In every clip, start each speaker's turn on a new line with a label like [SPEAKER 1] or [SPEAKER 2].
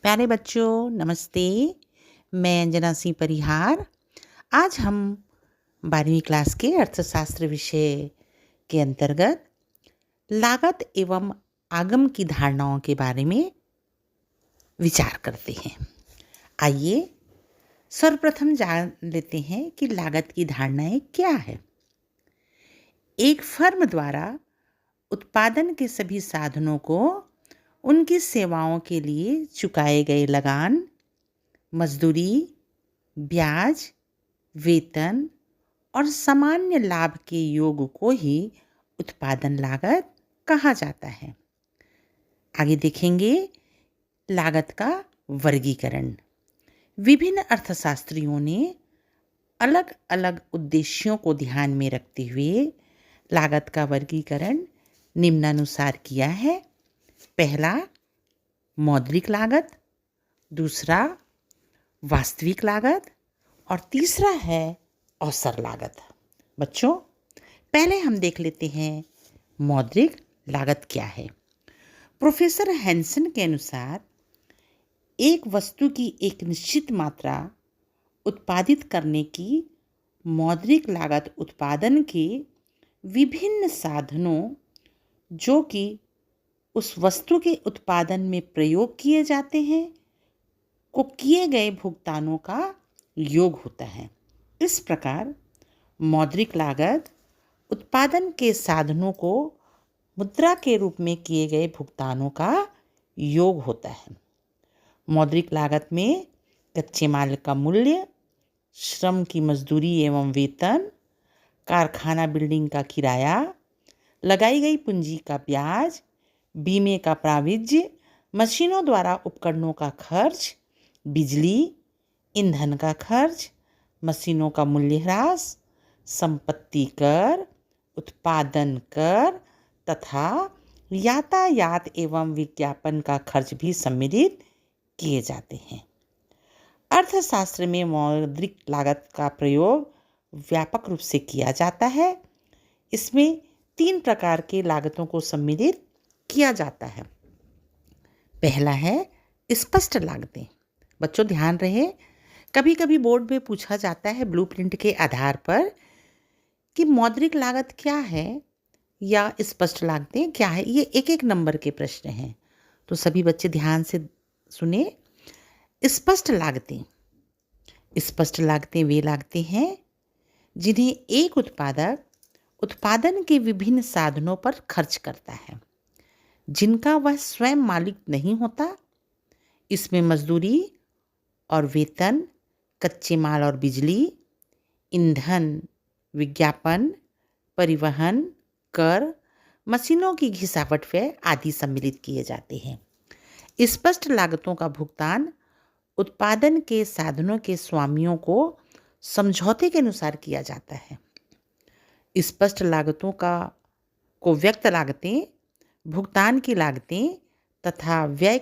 [SPEAKER 1] प्यारे बच्चों नमस्ते। मैं अंजना सिंह परिहार। आज हम 12वीं क्लास के अर्थशास्त्र विषय के अंतर्गत लागत एवं आगम की धारणाओं के बारे में विचार करते हैं। आइए सर्वप्रथम जान लेते हैं कि लागत की धारणाएं क्या है। एक फर्म द्वारा उत्पादन के सभी साधनों को उनकी सेवाओं के लिए चुकाए गए लगान, मजदूरी, ब्याज, वेतन और सामान्य लाभ के योग को ही उत्पादन लागत कहा जाता है। आगे देखेंगे लागत का वर्गीकरण। विभिन्न अर्थशास्त्रियों ने अलग अलग उद्देश्यों को ध्यान में रखते हुए लागत का वर्गीकरण निम्नानुसार किया है। पहला मौद्रिक लागत, दूसरा वास्तविक लागत और तीसरा है अवसर लागत। बच्चों पहले हम देख लेते हैं मौद्रिक लागत क्या है। प्रोफेसर हैंसन के अनुसार एक वस्तु की एक निश्चित मात्रा उत्पादित करने की मौद्रिक लागत उत्पादन के विभिन्न साधनों जो कि उस वस्तु के उत्पादन में प्रयोग किए जाते हैं को किए गए भुगतानों का योग होता है। इस प्रकार मौद्रिक लागत उत्पादन के साधनों को मुद्रा के रूप में किए गए भुगतानों का योग होता है। मौद्रिक लागत में कच्चे माल का मूल्य, श्रम की मजदूरी एवं वेतन, कारखाना बिल्डिंग का किराया, लगाई गई पूंजी का ब्याज, बीमे का प्राविज्य, मशीनों द्वारा उपकरणों का खर्च, बिजली, ईंधन का खर्च, मशीनों का मूल्यह्रास, संपत्ति कर, उत्पादन कर तथा यातायात एवं विज्ञापन का खर्च भी सम्मिलित किए जाते हैं। अर्थशास्त्र में मौद्रिक लागत का प्रयोग व्यापक रूप से किया जाता है। इसमें 3 प्रकार के लागतों को सम्मिलित किया जाता है। पहला है स्पष्ट लागतें। बच्चों ध्यान रहे, कभी कभी बोर्ड में पूछा जाता है ब्लूप्रिंट के आधार पर कि मौद्रिक लागत क्या है या स्पष्ट लागतें क्या है। ये एक एक नंबर के प्रश्न हैं, तो सभी बच्चे ध्यान से सुने। स्पष्ट लागतें वे लागतें हैं जिन्हें एक उत्पादक उत्पादन के विभिन्न साधनों पर खर्च करता है जिनका वह स्वयं मालिक नहीं होता। इसमें मजदूरी और वेतन, कच्चे माल और बिजली, ईंधन, विज्ञापन, परिवहन, कर, मशीनों की घिसावट व्यय आदि सम्मिलित किए जाते हैं। स्पष्ट लागतों का भुगतान उत्पादन के साधनों के स्वामियों को समझौते के अनुसार किया जाता है। स्पष्ट लागतों को व्यक्त लागतें, भुगतान की लागतें तथा व्यय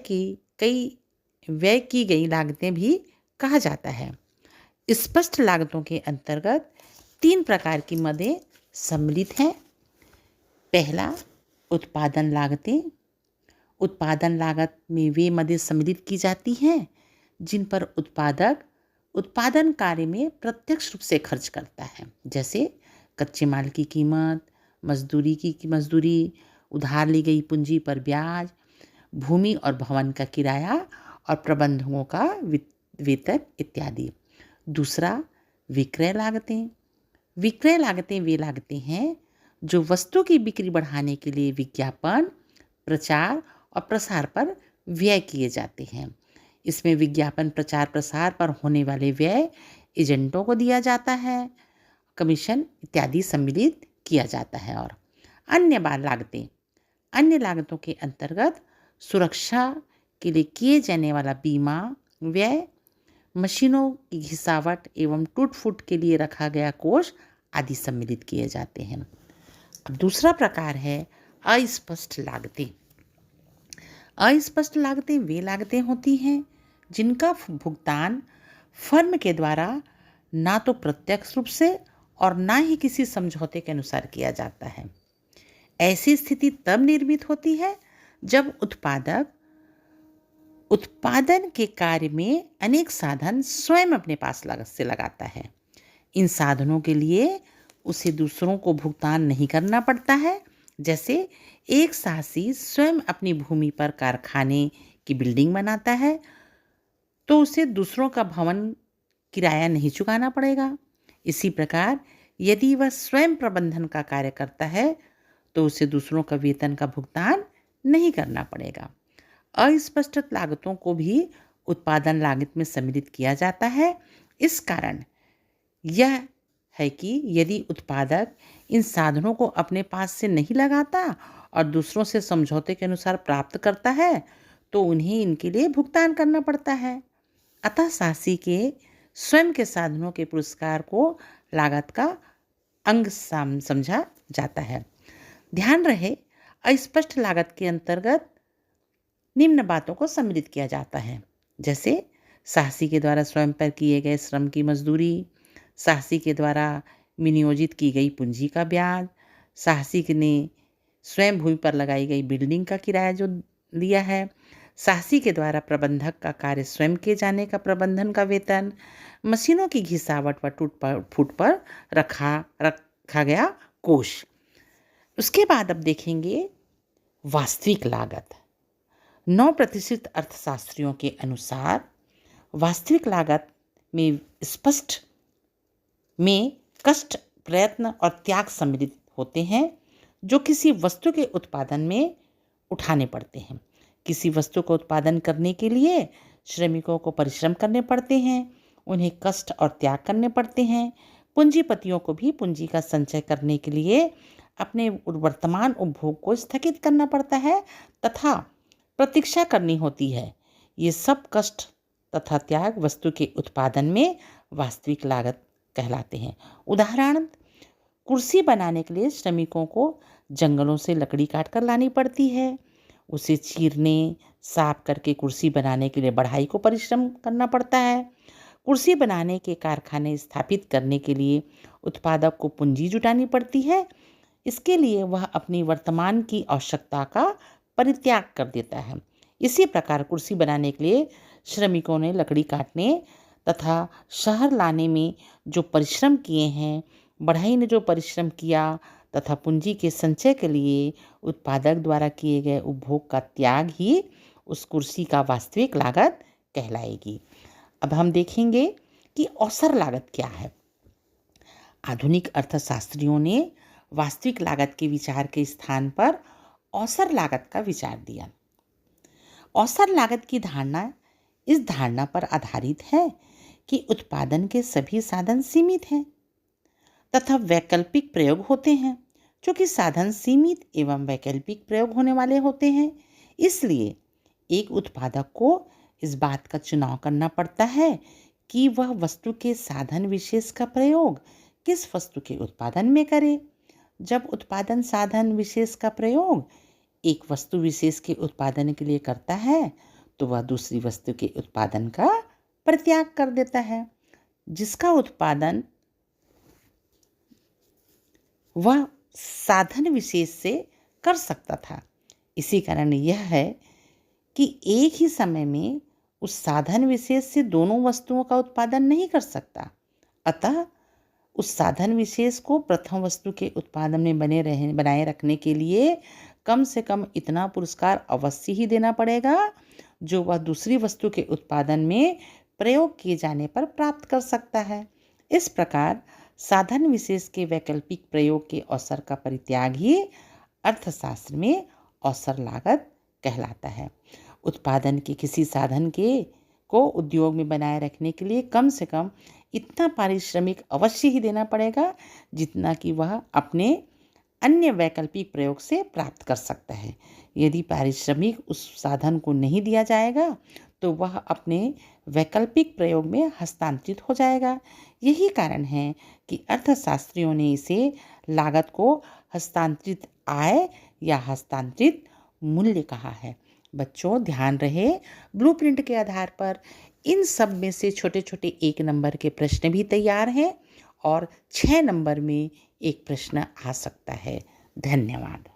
[SPEAKER 1] की गई लागतें भी कहा जाता है। स्पष्ट लागतों के अंतर्गत 3 प्रकार की मदें सम्मिलित हैं। पहला उत्पादन लागतें। उत्पादन लागत में वे मदें सम्मिलित की जाती हैं जिन पर उत्पादक उत्पादन कार्य में प्रत्यक्ष रूप से खर्च करता है, जैसे कच्चे माल की कीमत, मजदूरी, उधार ली गई पूंजी पर ब्याज, भूमि और भवन का किराया और प्रबंधकों का वेतन इत्यादि। दूसरा विक्रय लागतें। विक्रय लागतें वे लागतें हैं जो वस्तु की बिक्री बढ़ाने के लिए विज्ञापन, प्रचार और प्रसार पर व्यय किए जाते हैं। इसमें विज्ञापन, प्रचार प्रसार पर होने वाले व्यय एजेंटों को दिया जाता है, कमीशन इत्यादि सम्मिलित किया जाता है। और अन्य लागतों के अंतर्गत सुरक्षा के लिए किए जाने वाला बीमा व्यय, मशीनों की घिसावट एवं टूट फूट के लिए रखा गया कोष आदि सम्मिलित किए जाते हैं। अब दूसरा प्रकार है अस्पष्ट लागतें। अस्पष्ट लागतें वे लागतें होती हैं जिनका भुगतान फर्म के द्वारा ना तो प्रत्यक्ष रूप से और ना ही किसी समझौते के अनुसार किया जाता है। ऐसी स्थिति तब निर्मित होती है जब उत्पादक उत्पादन के कार्य में अनेक साधन स्वयं अपने पास लागत से लगाता है। इन साधनों के लिए उसे दूसरों को भुगतान नहीं करना पड़ता है। जैसे एक साहसी स्वयं अपनी भूमि पर कारखाने की बिल्डिंग बनाता है तो उसे दूसरों का भवन किराया नहीं चुकाना पड़ेगा। इसी प्रकार यदि वह स्वयं प्रबंधन का कार्य करता है तो उसे दूसरों का वेतन का भुगतान नहीं करना पड़ेगा। अस्पष्ट लागतों को भी उत्पादन लागत में सम्मिलित किया जाता है। इस कारण यह है कि यदि उत्पादक इन साधनों को अपने पास से नहीं लगाता और दूसरों से समझौते के अनुसार प्राप्त करता है तो उन्हें इनके लिए भुगतान करना पड़ता है। अतः साहसी के स्वयं के साधनों के पुरस्कार को लागत का अंग समझा जाता है। ध्यान रहे, अस्पष्ट लागत के अंतर्गत निम्न बातों को सम्मिलित किया जाता है, जैसे साहसी के द्वारा स्वयं पर किए गए श्रम की मजदूरी, साहसी के द्वारा विनियोजित की गई पूंजी का ब्याज, साहसी ने स्वयं भूमि पर लगाई गई बिल्डिंग का किराया जो लिया है, साहसी के द्वारा प्रबंधक का कार्य स्वयं किए जाने का प्रबंधन का वेतन, मशीनों की घिसावट व टूट फूट पर रखा गया कोष। उसके बाद अब देखेंगे वास्तविक लागत। 9% अर्थशास्त्रियों के अनुसार वास्तविक लागत में स्पष्ट में कष्ट, प्रयत्न और त्याग सम्मिलित होते हैं जो किसी वस्तु के उत्पादन में उठाने पड़ते हैं। किसी वस्तु का उत्पादन करने के लिए श्रमिकों को परिश्रम करने पड़ते हैं, उन्हें कष्ट और त्याग करने पड़ते हैं। पूंजीपतियों को भी पूंजी का संचय करने के लिए अपने वर्तमान उपभोग को स्थगित करना पड़ता है तथा प्रतीक्षा करनी होती है। ये सब कष्ट तथा त्याग वस्तु के उत्पादन में वास्तविक लागत कहलाते हैं। उदाहरण, कुर्सी बनाने के लिए श्रमिकों को जंगलों से लकड़ी काट कर लानी पड़ती है, उसे चीरने, साफ करके कुर्सी बनाने के लिए बढ़ाई को परिश्रम करना पड़ता है। कुर्सी बनाने के कारखाने स्थापित करने के लिए उत्पादक को पूंजी जुटानी पड़ती है। इसके लिए वह अपनी वर्तमान की आवश्यकता का परित्याग कर देता है। इसी प्रकार कुर्सी बनाने के लिए श्रमिकों ने लकड़ी काटने तथा शहर लाने में जो परिश्रम किए हैं, बढ़ई ने जो परिश्रम किया तथा पूंजी के संचय के लिए उत्पादक द्वारा किए गए उपभोग का त्याग ही उस कुर्सी का वास्तविक लागत कहलाएगी। अब हम देखेंगे कि औसत लागत क्या है। आधुनिक अर्थशास्त्रियों ने वास्तविक लागत के विचार के स्थान पर औसत लागत का विचार दिया। औसत लागत की धारणा इस धारणा पर आधारित है कि उत्पादन के सभी साधन सीमित हैं तथा वैकल्पिक प्रयोग होते हैं। चूँकि साधन सीमित एवं वैकल्पिक प्रयोग होने वाले होते हैं, इसलिए एक उत्पादक को इस बात का चुनाव करना पड़ता है कि वह वस्तु के साधन विशेष का प्रयोग किस वस्तु के उत्पादन में करे। जब उत्पादन साधन विशेष का प्रयोग एक वस्तु विशेष के उत्पादन के लिए करता है तो वह दूसरी वस्तु के उत्पादन का परित्याग कर देता है जिसका उत्पादन वह साधन विशेष से कर सकता था। इसी कारण यह है कि एक ही समय में उस साधन विशेष से दोनों वस्तुओं का उत्पादन नहीं कर सकता। अतः उस साधन विशेष को प्रथम वस्तु के उत्पादन में बनाए रखने के लिए कम से कम इतना पुरस्कार अवश्य ही देना पड़ेगा जो वह दूसरी वस्तु के उत्पादन में प्रयोग किए जाने पर प्राप्त कर सकता है। इस प्रकार साधन विशेष के वैकल्पिक प्रयोग के अवसर का परित्याग ही अर्थशास्त्र में अवसर लागत कहलाता है। उत्पादन के किसी साधन को उद्योग में बनाए रखने के लिए कम से कम इतना पारिश्रमिक अवश्य ही देना पड़ेगा जितना कि वह अपने अन्य वैकल्पिक प्रयोग से प्राप्त कर सकता है। यदि पारिश्रमिक उस साधन को नहीं दिया जाएगा तो वह अपने वैकल्पिक प्रयोग में हस्तांतरित हो जाएगा। यही कारण है कि अर्थशास्त्रियों ने इसे लागत को हस्तांतरित आय या हस्तांतरित मूल्य कहा है। बच्चों ध्यान रहे, ब्लूप्रिंट के आधार पर इन सब में से छोटे छोटे 1 नंबर के प्रश्न भी तैयार हैं और 6 नंबर में एक प्रश्न आ सकता है। धन्यवाद।